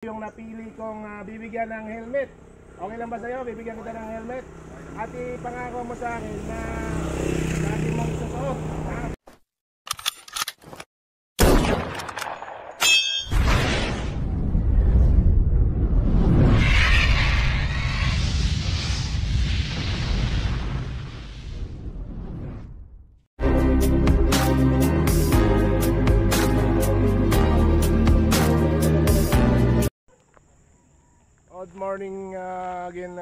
Yung napili kong bibigyan ng helmet. Okay lang ba sa'yo? Bibigyan kita ng helmet. At ipangako mo sa akin na lagi mong susuot. Good morning again,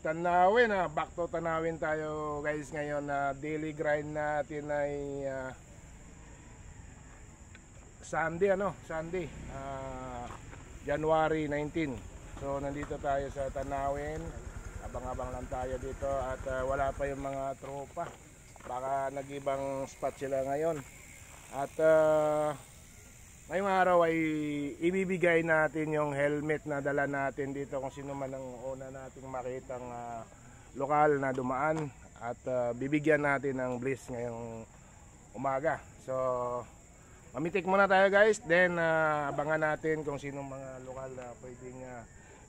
Tanawin. Back to Tanawin tayo guys ngayon. Daily grind natin ay Sunday, Sunday, January 19. So nandito tayo sa Tanawin. Abang-abang lang tayo dito at wala pa yung mga tropa. Baka nag-ibang spot sila ngayon. At ngayong araw ay ibibigay natin yung helmet na dala natin dito kung sino man ang una nating makitang lokal na dumaan. At bibigyan natin ng bliss ngayong umaga. So mamitik muna tayo guys. Then abangan natin kung sino mga lokal na pwedeng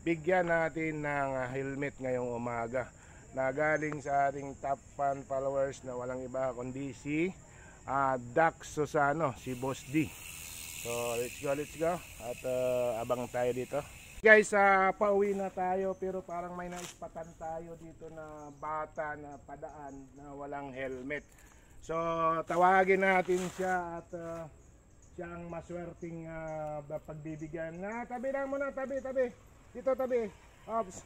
bigyan natin ng helmet ngayong umaga. Na galing sa ating top fan followers na walang iba kundi si Dax Susano, si Boss D. So let's go at abang tayo dito guys. Pauwi na tayo pero parang may naispatan tayo dito na bata na padaan na walang helmet. So tawagin natin siya at siya ang maswerteng pagbibigyan. Tabi lang muna, tabi dito, tabi. Ops,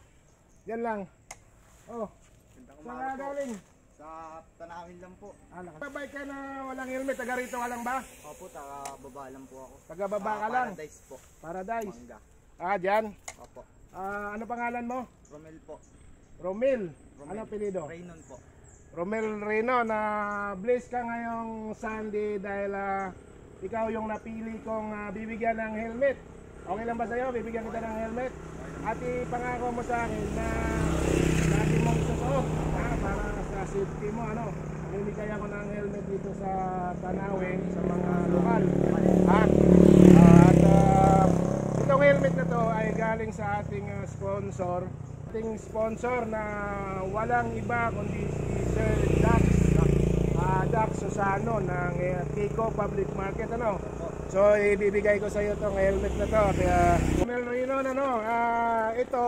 yan lang. Oh, saan galing? Sa Tanawin lang po. Nakabay ka na walang helmet, taga rito ka lang ba? Opo, taga-baba lang po ako. Taga-baba ka lang? Paradise po. Paradise? Mangga. Dyan? Opo. Ano pangalan mo? Romel po. Romel? Ano apelido? Reynon po. Romel Reynon. Bless ka ngayong Sunday dahil ikaw yung napili kong bibigyan ng helmet. Okay lang ba sa'yo? Bibigyan kita ng helmet. At ipangako mo sa akin na lagi mong susuot para sa safety mo. Bibigay ako ng helmet dito sa Tanawin sa mga lokal. At itong helmet na to ay galing sa ating sponsor. Ating sponsor na walang iba kundi si Sir Dax Susano ng Kiko Public Market. So ibibigay ko sa iyo tong helmet na to. Kaya Romel Reynon, ito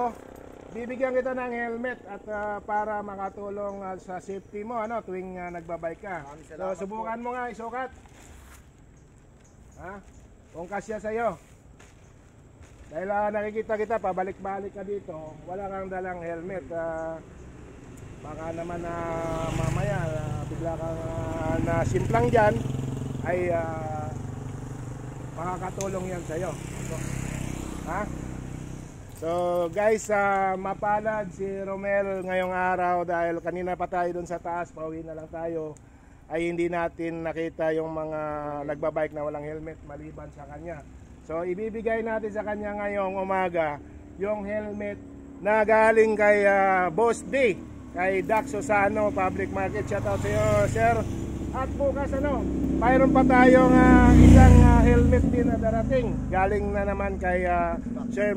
bibigyan kita ng helmet at para makatulong sa safety mo tuwing nagbabike ka. So subukan mo nga isukat. Kung kasya sa iyo. Dahil nakikita kita pabalik-balik ka dito, wala kang dalang helmet. Baka naman mamaya bigla kang nasimplang diyan ay makakatulong yan sa iyo. So guys, mapalad si Romel ngayong araw dahil kanina pa tayo dun sa taas, pauwi na lang tayo, ay hindi natin nakita yung mga nagbabike na walang helmet maliban sa kanya. So ibibigay natin sa kanya ngayong umaga yung helmet na galing kay Boss D, kay Dax Susano Public Market. Shout out sa iyo, sir. At bukas mayroon pa tayong isang helmet din na darating. Galing na naman kay Sir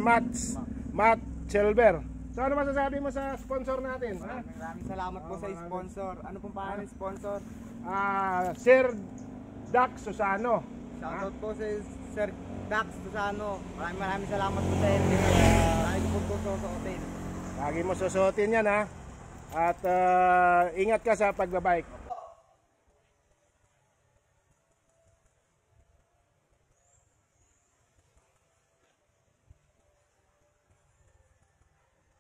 Matt Silver. So ano masasabi mo sa sponsor natin? Maraming salamat po sa sponsor. Ano pong pangalan ng sponsor? Sir Dax Susano. Shoutout po sa Sir Dax Susano. Maraming salamat po sa helmet. Lagi po susuotin. Lagi mo susuotin yan At ingat ka sa pagbabike.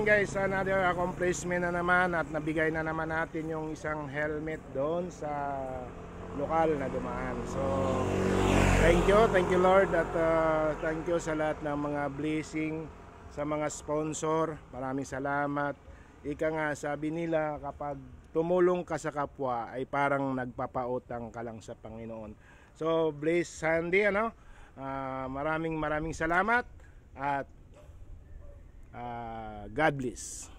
Guys, another accomplishment na naman at nabigay na naman natin yung isang helmet doon sa lokal na dumaan. So thank you Lord at thank you sa lahat ng mga blessing, sa mga sponsor. Maraming salamat. Ika nga, sabi nila kapag tumulong ka sa kapwa ay parang nagpapautang ka lang sa Panginoon. So bless Sunday, maraming salamat at God bless.